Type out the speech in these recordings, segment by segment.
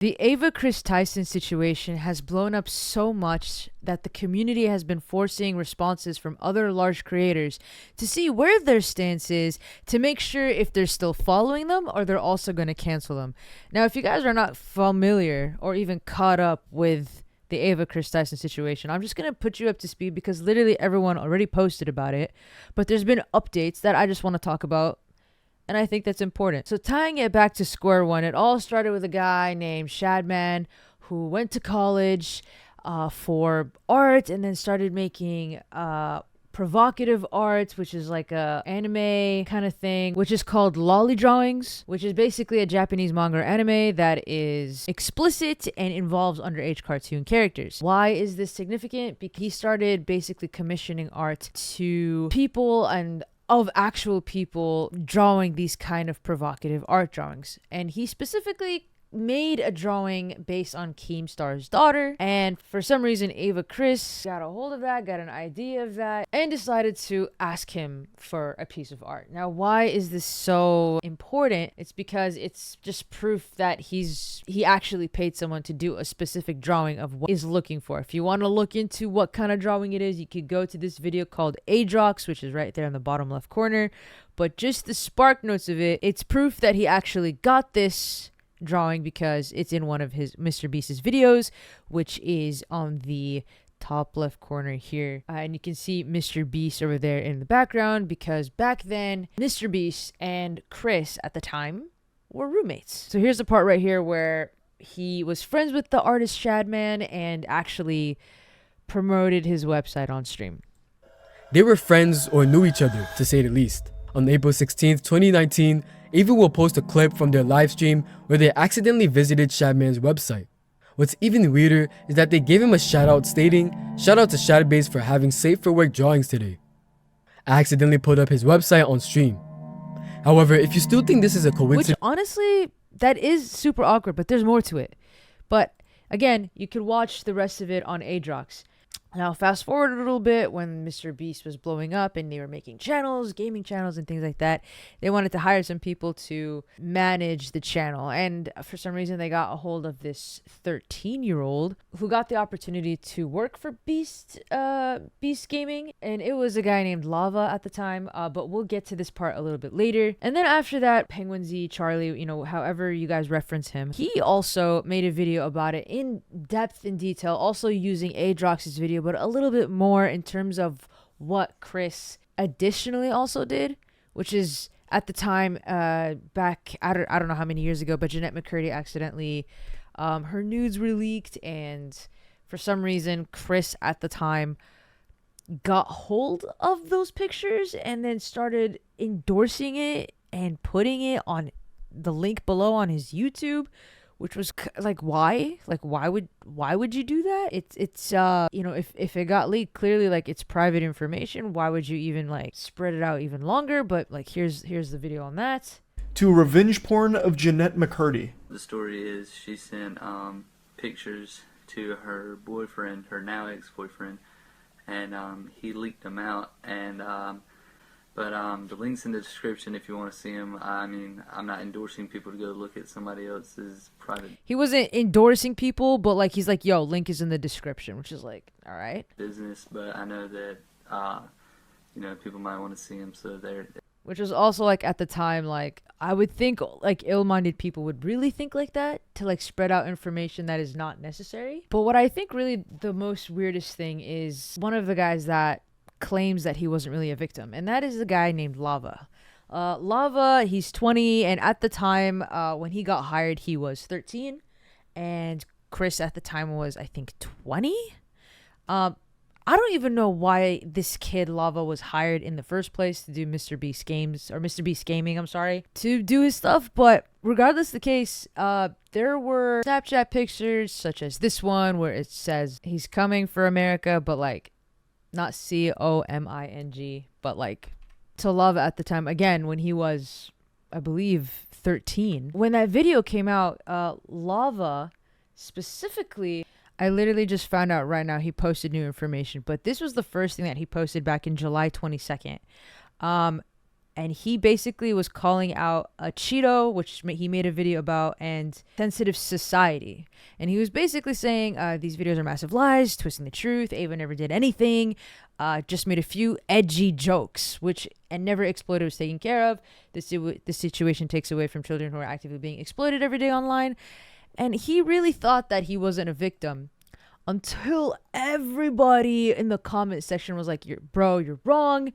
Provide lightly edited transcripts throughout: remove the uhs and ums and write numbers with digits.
The Ava Chris Tyson situation has blown up so much that the community has been forcing responses from other large creators to see where their stance is to make sure if they're still following them or they're also going to cancel them. Now, if you guys are not familiar or even caught up with the Ava Chris Tyson situation, I'm just going to put you up to speed because literally everyone already posted about it, but there's been updates that I just want to talk about. And I think that's important. So tying it back to square one, it all started with a guy named Shadman who went to college for art and then started making provocative art, which is like a anime kind of thing, which is called lolly drawings, which is basically a Japanese manga or anime that is explicit and involves underage cartoon characters. Why is this significant? Because he started basically commissioning art to people and of actual people drawing these kind of provocative art drawings. And he specifically made a drawing based on Keemstar's daughter. And for some reason, Ava Chris got a hold of that, got an idea of that, and decided to ask him for a piece of art. Now, why is this so important? It's because it's just proof that he actually paid someone to do a specific drawing of what he's looking for. If you want to look into what kind of drawing it is, you could go to this video called Adrox, which is right there in the bottom left corner. But just the spark notes of it, it's proof that he actually got this drawing because it's in one of his MrBeast's videos, which is on the top left corner here, and you can see MrBeast over there in the background because back then MrBeast and Chris at the time were roommates. So here's the part right here where he was friends with the artist Shadman and actually promoted his website on stream. They were friends or knew each other, to say the least. On April 16th, 2019, Ava will post a clip from their live stream where they accidentally visited Shadman's website. What's even weirder is that they gave him a shout out stating, "Shout out to Shadbase for having safe for work drawings today." I accidentally put up his website on stream. However, if you still think this is a coincidence, which honestly, that is super awkward, but there's more to it. But again, you could watch the rest of it on Adrox. Now, fast forward a little bit when MrBeast was blowing up and they were making channels, gaming channels and things like that. They wanted to hire some people to manage the channel. And for some reason, they got a hold of this 13-year-old who got the opportunity to work for Beast Gaming. And it was a guy named Lava at the time. But we'll get to this part a little bit later. And then after that, Penguin Z, Charlie, however you guys reference him, he also made a video about it in depth and detail, also using Adrox's video, but a little bit more in terms of what Chris additionally also did, which is at the time back, I don't know how many years ago, but Jeanette McCurdy accidentally, her nudes were leaked, and for some reason Chris at the time got hold of those pictures and then started endorsing it and putting it on the link below on his YouTube, which was like, why would you do that? It's if it got leaked, clearly like it's private information. Why would you even like spread it out even longer? But like here's the video on that. To revenge porn of Jeanette McCurdy. The story is she sent pictures to her boyfriend, her now ex-boyfriend, and he leaked them out. And but the link's in the description if you want to see them. I mean, I'm not endorsing people to go look at somebody else's private. He wasn't endorsing people, but like he's like, yo, link is in the description, which is like, all right. Business, but I know that people might want to see them, so they're. Which was also like at the time, like I would think like ill-minded people would really think like that to like spread out information that is not necessary. But what I think really the most weirdest thing is one of the guys that claims that he wasn't really a victim, and that is the guy named Lava. Lava, he's 20, and at the time when he got hired, he was 13, and Chris at the time was, I think, 20. I don't even know why this kid Lava was hired in the first place to do MrBeast games, or MrBeast Gaming, I'm sorry, to do his stuff. But regardless of the case, there were Snapchat pictures such as this one where it says he's coming for America, but like not COMING, but like to Lava at the time, again, when he was, I believe, 13. When that video came out, Lava specifically, I literally just found out right now he posted new information, but this was the first thing that he posted back in July 22nd. and he basically was calling out a Cheeto, which he made a video about, and sensitive society. And he was basically saying these videos are massive lies, twisting the truth. Ava never did anything, just made a few edgy jokes, and never exploited was taken care of. This situation takes away from children who are actively being exploited every day online. And he really thought that he wasn't a victim until everybody in the comment section was like, you're wrong.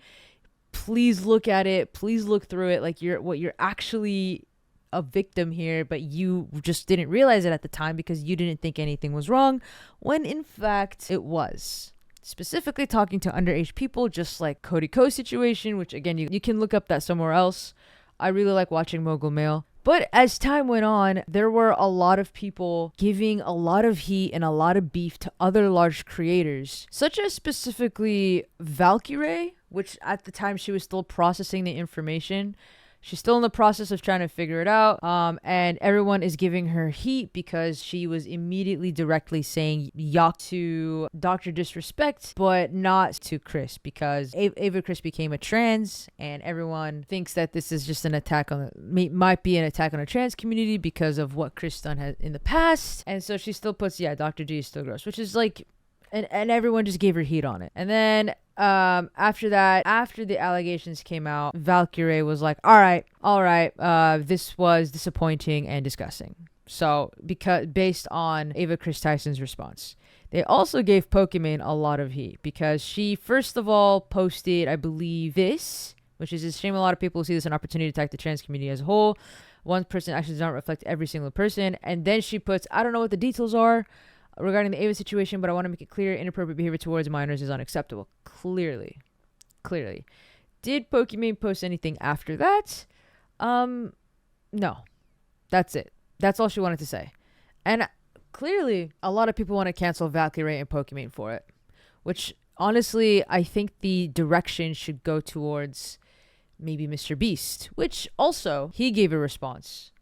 Please look at it. Please look through it. Like you're actually a victim here, but you just didn't realize it at the time because you didn't think anything was wrong, when in fact it was. Specifically talking to underage people, just like Cody Ko's situation, which again, you can look up that somewhere else. I really like watching Mogul Mail. But as time went on, there were a lot of people giving a lot of heat and a lot of beef to other large creators, such as specifically Valkyrie, which at the time she was still processing the information. She's still in the process of trying to figure it out. And everyone is giving her heat because she was immediately directly saying yuck to Dr. Disrespect, but not to Chris, because Ava Chris became a trans, and everyone thinks that this is just an attack on might be an attack on the trans community because of what Chris done has in the past. And so she still puts, Dr. D is still gross, which is like, and everyone just gave her heat on it. And then after that, after the allegations came out, Valkyrie was like, all right, this was disappointing and disgusting. So based on Ava Chris Tyson's response, they also gave Pokimane a lot of heat because she first of all posted, I believe, this, which is a shame a lot of people see this as an opportunity to attack the trans community as a whole. One person actually does not reflect every single person. And then she puts, I don't know what the details are regarding the Ava situation, but I want to make it clear inappropriate behavior towards minors is unacceptable. Clearly. Did Pokimane post anything after that? No. That's it. That's all she wanted to say. And clearly, a lot of people want to cancel Valkyrie and Pokimane for it, which honestly, I think the direction should go towards maybe MrBeast, which also he gave a response.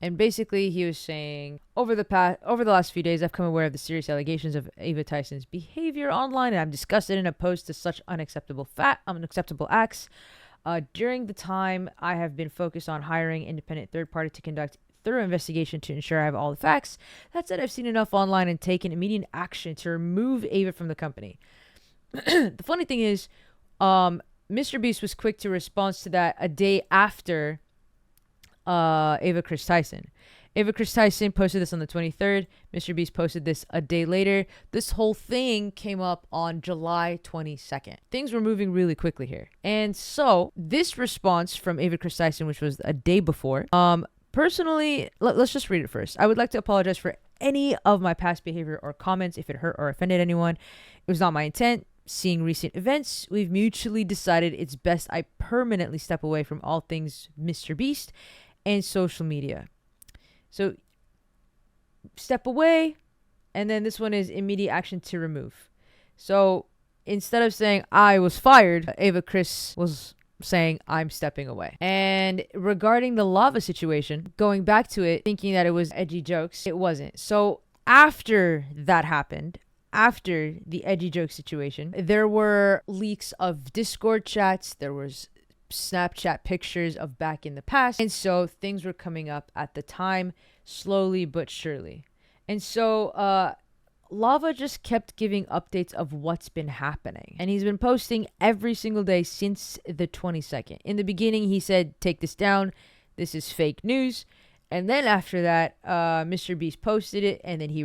And basically, he was saying, over the last few days, I've come aware of the serious allegations of Ava Tyson's behavior online, and I'm disgusted and opposed to such unacceptable acts. During the time, I have been focused on hiring independent third party to conduct thorough investigation to ensure I have all the facts. That said, I've seen enough online and taken immediate action to remove Ava from the company. The funny thing is, MrBeast was quick to respond to that a day after Ava Chris Tyson. Ava Chris Tyson posted this on the 23rd. MrBeast posted this a day later. This whole thing came up on July 22nd. Things were moving really quickly here. And so this response from Ava Chris Tyson, which was a day before, personally, let's just read it first. I would like to apologize for any of my past behavior or comments if it hurt or offended anyone. It was not my intent. Seeing recent events, we've mutually decided it's best I permanently step away from all things MrBeast and social media. So step away, and then this one is immediate action to remove. So instead of saying I was fired, Ava Chris was saying I'm stepping away. And regarding the lava situation, going back to it, thinking that it was edgy jokes, it wasn't. So after that happened, after the edgy joke situation, there were leaks of Discord chats, there was Snapchat pictures of back in the past, and so things were coming up at the time, slowly but surely. And so Lava just kept giving updates of what's been happening, and he's been posting every single day since the 22nd. In the beginning, he said, take this down, this is fake news. And then after that, MrBeast posted it, and then he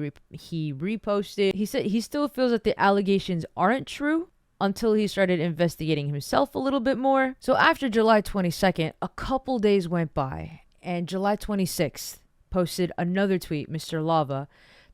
reposted. He said he still feels that the allegations aren't true until he started investigating himself a little bit more. So after July 22nd, a couple days went by, and July 26th posted another tweet, Mr. Lava,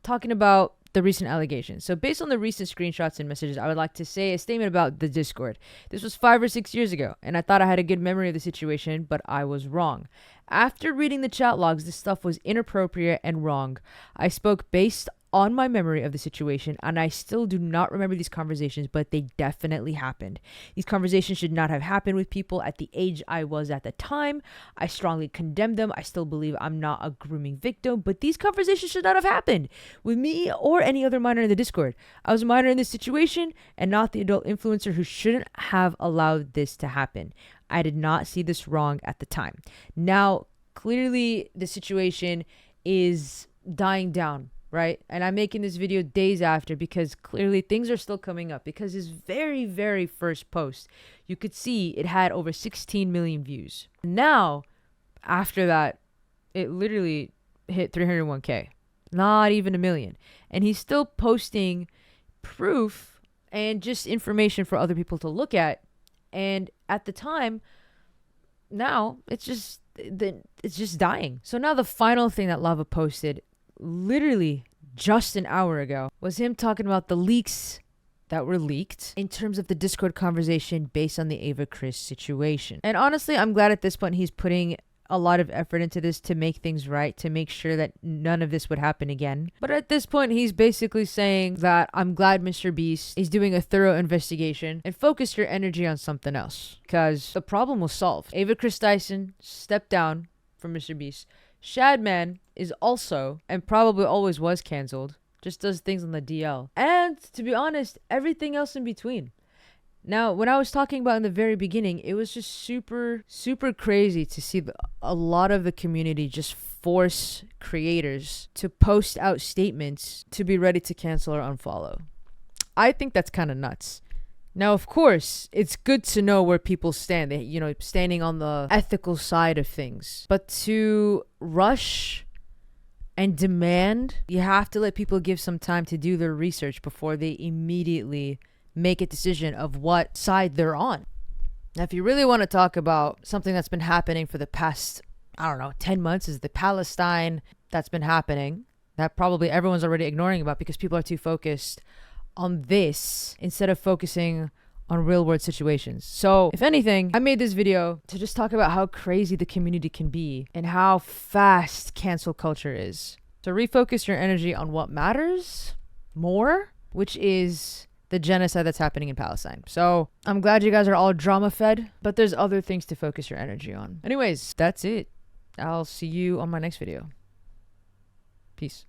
talking about the recent allegations. So based on the recent screenshots and messages, I would like to say a statement about the Discord. This was 5 or 6 years ago, and I thought I had a good memory of the situation, but I was wrong. After reading the chat logs, this stuff was inappropriate and wrong. I spoke based on my memory of the situation, and I still do not remember these conversations, but they definitely happened. These conversations should not have happened with people at the age I was at the time. I strongly condemn them. I still believe I'm not a grooming victim, but these conversations should not have happened with me or any other minor in the Discord. I was a minor in this situation and not the adult influencer who shouldn't have allowed this to happen. I did not see this wrong at the time. Now, clearly the situation is dying down, right? And I'm making this video days after because clearly things are still coming up, because his very, very first post, you could see it had over 16 million views. Now, after that, it literally hit 301K, not even a million. And he's still posting proof and just information for other people to look at. And at the time, now it's just dying. So now the final thing that Lava posted, literally just an hour ago, was him talking about the leaks that were leaked in terms of the Discord conversation based on the Ava Chris situation. And honestly, I'm glad at this point he's putting a lot of effort into this to make things right, to make sure that none of this would happen again. But at this point, he's basically saying that I'm glad MrBeast is doing a thorough investigation and focus your energy on something else, because the problem was solved. Ava Chris Tyson stepped down from MrBeast. Shadman is also, and probably always was, cancelled. Just does things on the DL. And to be honest, everything else in between. Now, when I was talking about in the very beginning, it was just super, super crazy to see a lot of the community just force creators to post out statements to be ready to cancel or unfollow. I think that's kind of nuts. Now, of course, it's good to know where people stand, standing on the ethical side of things. But to rush and demand, you have to let people give some time to do their research before they immediately make a decision of what side they're on. Now, if you really want to talk about something that's been happening for the past, 10 months, is the Palestine that's been happening, that probably everyone's already ignoring about because people are too focused on this instead of focusing on real world situations. So if anything, I made this video to just talk about how crazy the community can be and how fast cancel culture is. So refocus your energy on what matters more, which is the genocide that's happening in Palestine. So I'm glad you guys are all drama fed, but there's other things to focus your energy on. Anyways, that's it. I'll see you on my next video. Peace.